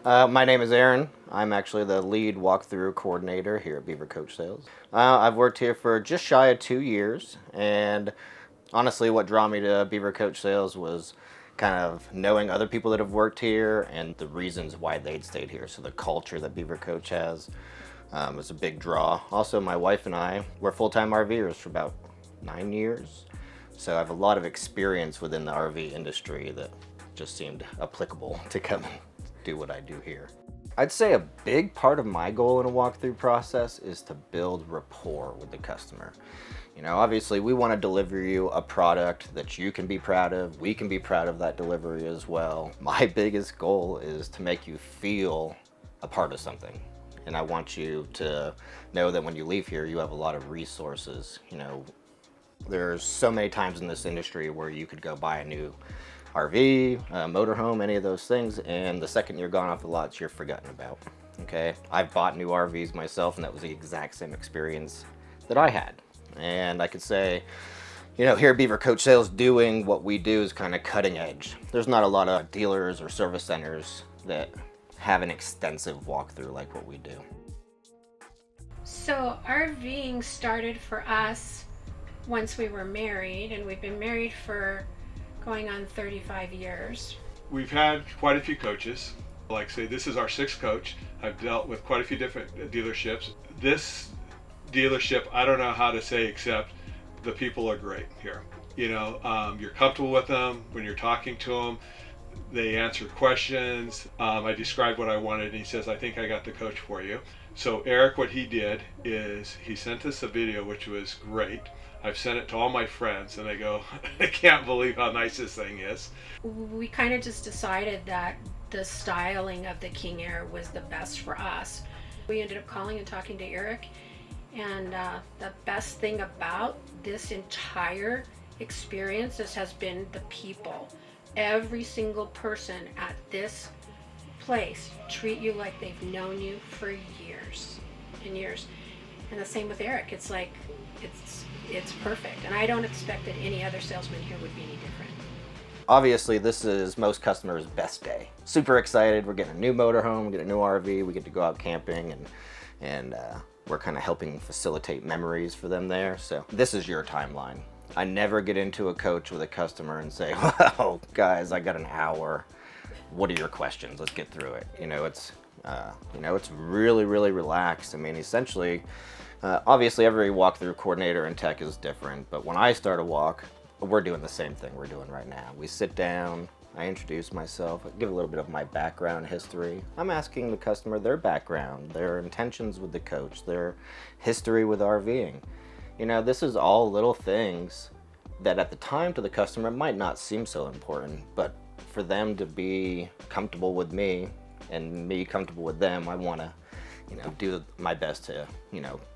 My name is Aaron. I'm actually the lead walkthrough coordinator here at Beaver Coach Sales. I've worked here for just shy of 2 years, and honestly, what drew me to Beaver Coach Sales was kind of knowing other people that have worked here and the reasons why they'd stayed here. So the culture that Beaver Coach has was a big draw. Also, my wife and I were full-time RVers for about 9 years, so I have a lot of experience within the RV industry that just seemed applicable to come and do what I do here. I'd say a big part of my goal in a walkthrough process is to build rapport with the customer. You know, obviously we want to deliver you a product that you can be proud of. We can be proud of that delivery as well. My biggest goal is to make you feel a part of something. And I want you to know that when you leave here, you have a lot of resources. You know, there's so many times in this industry where you could go buy a new RV, motorhome, any of those things, and the second you're gone off the lots, you're forgotten about. Okay, I've bought new RVs myself, and that was the exact same experience that I had. And I could say, you know, here at Beaver Coach Sales, doing what we do is kind of cutting edge. There's not a lot of dealers or service centers that have an extensive walkthrough like what we do. So RVing started for us once we were married, and we've been married for going on 35 years. We've had quite a few coaches. Like say, this is our sixth coach. I've dealt with quite a few different dealerships. This dealership, I don't know how to say except the people are great here. You know, you're comfortable with them when you're talking to them. They answer questions. I described what I wanted, and he says, I think I got the coach for you. So Eric, what he did is he sent us a video, which was great. I've sent it to all my friends, and they go, I can't believe how nice this thing is. We kind of just decided that the styling of the King Air was the best for us. We ended up calling and talking to Eric, and the best thing about this entire experience has been the people. Every single person at this place treat you like they've known you for years and years. And the same with Eric. It's like, it's perfect. And I don't expect that any other salesman here would be any different. Obviously, this is most customers' best day. Super excited. We're getting a new motorhome, we get a new RV, we get to go out camping, and we're kind of helping facilitate memories for them there. So this is your timeline. I never get into a coach with a customer and say, well, guys, I got an hour. What are your questions? Let's get through it. It's really, really relaxed. I mean, essentially, obviously every walkthrough coordinator and tech is different, but when I start a walk, we're doing the same thing we're doing right now. We sit down, I introduce myself, I give a little bit of my background history. I'm asking the customer their background, their intentions with the coach, their history with RVing. You know, this is all little things that at the time to the customer might not seem so important, but for them to be comfortable with me and me comfortable with them, I want to, do my best to,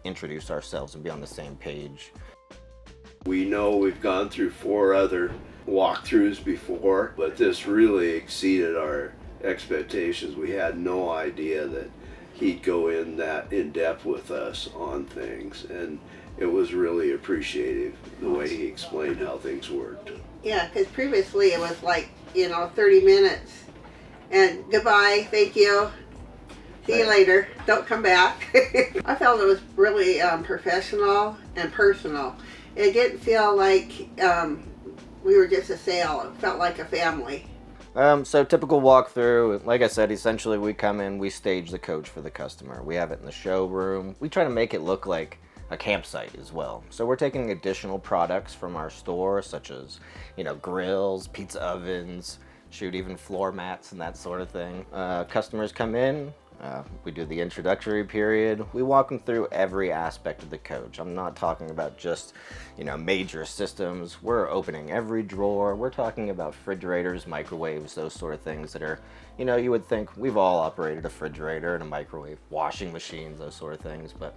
introduce ourselves and be on the same page. We know we've gone through 4 other walkthroughs before, but this really exceeded our expectations. We had no idea that he'd go in that in depth with us on things, and it was really appreciative the way he explained how things worked. Yeah, because previously it was like, 30 minutes and goodbye, thank you, see you later, don't come back. I felt it was really professional and personal. It didn't feel like we were just a sale. It felt like a family. So typical walkthrough, like I said, essentially we come in, we stage the coach for the customer. We have it in the showroom. We try to make it look like a campsite as well. So we're taking additional products from our store, such as, grills, pizza ovens, even floor mats and that sort of thing. Customers come in, we do the introductory period. We walk them through every aspect of the coach. I'm not talking about just, major systems. We're opening every drawer. We're talking about refrigerators, microwaves, those sort of things that are, you would think we've all operated a refrigerator and a microwave, washing machines, those sort of things. But,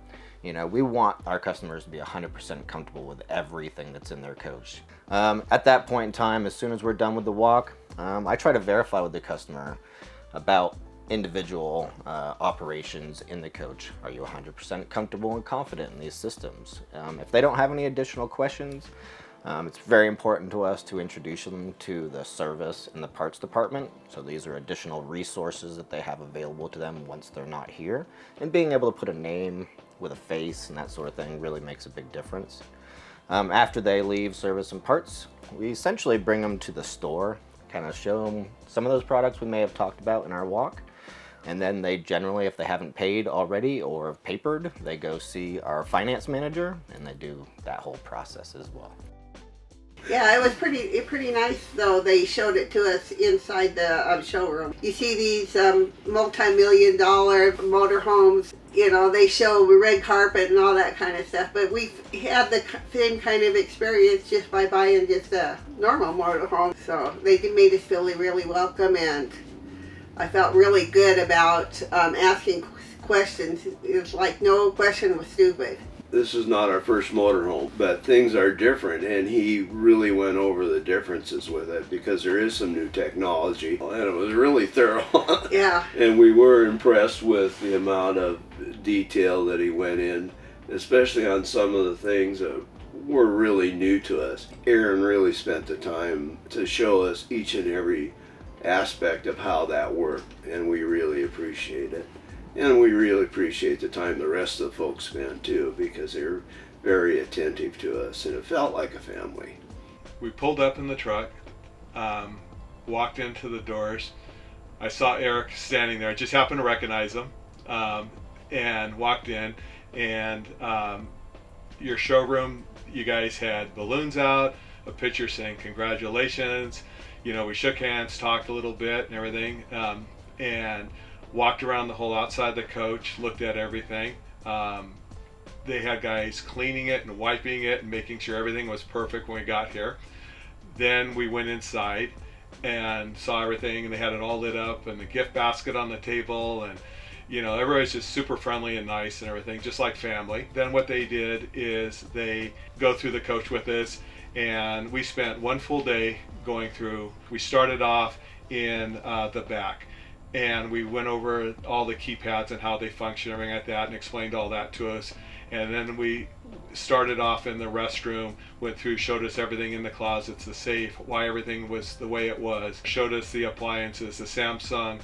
we want our customers to be 100% comfortable with everything that's in their coach. At that point in time, as soon as we're done with the walk, I try to verify with the customer about individual operations in the coach. Are you 100% comfortable and confident in these systems? If they don't have any additional questions, It's very important to us to introduce them to the service and the parts department. So these are additional resources that they have available to them once they're not here. And being able to put a name with a face and that sort of thing really makes a big difference. After they leave service and parts, we essentially bring them to the store, kind of show them some of those products we may have talked about in our walk. And then they generally, if they haven't paid already or have papered, they go see our finance manager and they do that whole process as well. Yeah, it was pretty nice though. They showed it to us inside the showroom. You see these multi-million-dollar motorhomes. You know, they show red carpet and all that kind of stuff. But we've had the same kind of experience just by buying just a normal motorhome. So they made us feel really welcome, and I felt really good about asking questions. It was like no question was stupid. This is not our first motorhome, but things are different, and he really went over the differences with it because there is some new technology, and it was really thorough. Yeah. And we were impressed with the amount of detail that he went in, especially on some of the things that were really new to us. Aaron really spent the time to show us each and every aspect of how that worked, and we really appreciate it. And we really appreciate the time the rest of the folks spent too, because they were very attentive to us, and it felt like a family. We pulled up in the truck, walked into the doors. I saw Eric standing there. I just happened to recognize him, and walked in. And your showroom, you guys had balloons out, a picture saying congratulations. You know, we shook hands, talked a little bit and everything, and walked around the whole outside of the coach, looked at everything. They had guys cleaning it and wiping it and making sure everything was perfect when we got here. Then we went inside and saw everything, and they had it all lit up and the gift basket on the table, and you know, everybody's just super friendly and nice and everything, just like family. Then what they did is they go through the coach with us, and we spent one full day going through. We started off in the back, and we went over all the keypads and how they function, everything like that, and explained all that to us. And then we started off in the restroom, went through, showed us everything in the closets, the safe, why everything was the way it was, showed us the appliances, the Samsung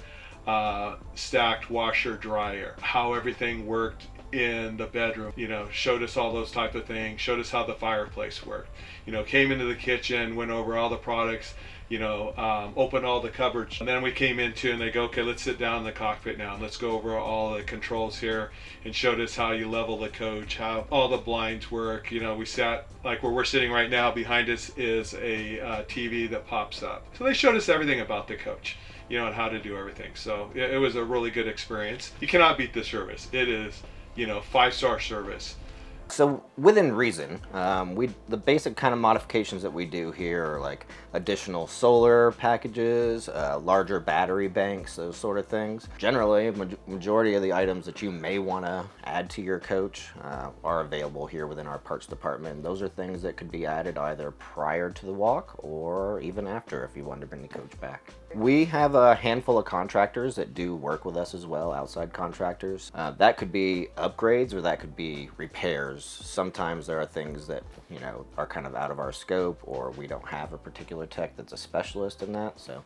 stacked washer dryer, how everything worked in the bedroom, you know, showed us all those type of things, showed us how the fireplace worked, you know, came into the kitchen, went over all the products, you know, opened all the cupboards. And then we came into, and they go, okay, let's sit down in the cockpit now and let's go over all the controls here, and showed us how you level the coach, how all the blinds work. You know, we sat like where we're sitting right now. Behind us is a TV that pops up. So they showed us everything about the coach, you know, and how to do everything. So it was a really good experience. You cannot beat the service. It is, you know, 5-star service. So within reason, the basic kind of modifications that we do here are like additional solar packages, larger battery banks, those sort of things. Generally, majority of the items that you may want to add to your coach are available here within our parts department. Those are things that could be added either prior to the walk or even after if you wanted to bring the coach back. We have a handful of contractors that do work with us as well, outside contractors. That could be upgrades or that could be repairs. Sometimes there are things that, you know, are kind of out of our scope, or we don't have a particular tech that's a specialist in that. So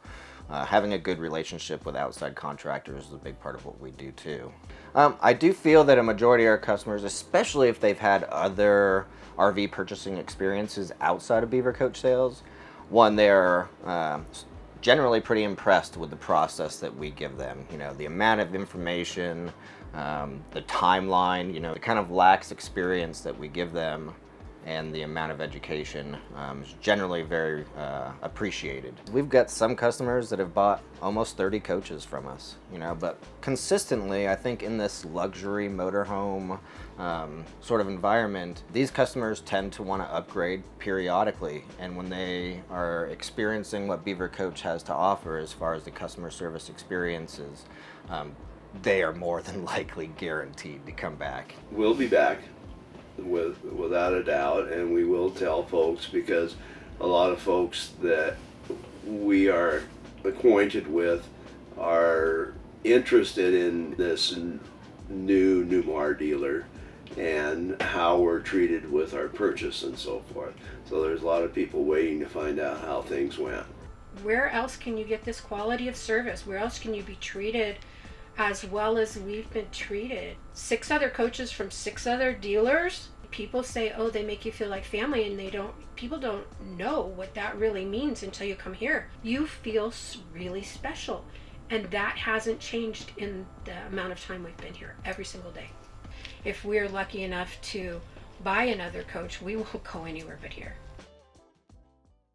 having a good relationship with outside contractors is a big part of what we do too. I do feel that a majority of our customers, especially if they've had other RV purchasing experiences outside of Beaver Coach Sales, one, they're generally pretty impressed with the process that we give them. You know, the amount of information, the timeline, you know, the kind of lax experience that we give them, and the amount of education is generally very appreciated. We've got some customers that have bought almost 30 coaches from us, you know, but consistently, I think in this luxury motorhome sort of environment, these customers tend to want to upgrade periodically, and when they are experiencing what Beaver Coach has to offer as far as the customer service experiences, they are more than likely guaranteed to come back. We'll be back without a doubt, and we will tell folks, because a lot of folks that we are acquainted with are interested in this new Newmar dealer, and how we're treated with our purchase and so forth. So there's a lot of people waiting to find out how things went. Where else can you get this quality of service? Where else can you be treated as well as we've been treated? 6 other coaches from 6 other dealers. People say, oh, they make you feel like family, and people don't know what that really means until you come here. You feel really special, and that hasn't changed in the amount of time we've been here every single day. If we're lucky enough to buy another coach, we won't go anywhere but here.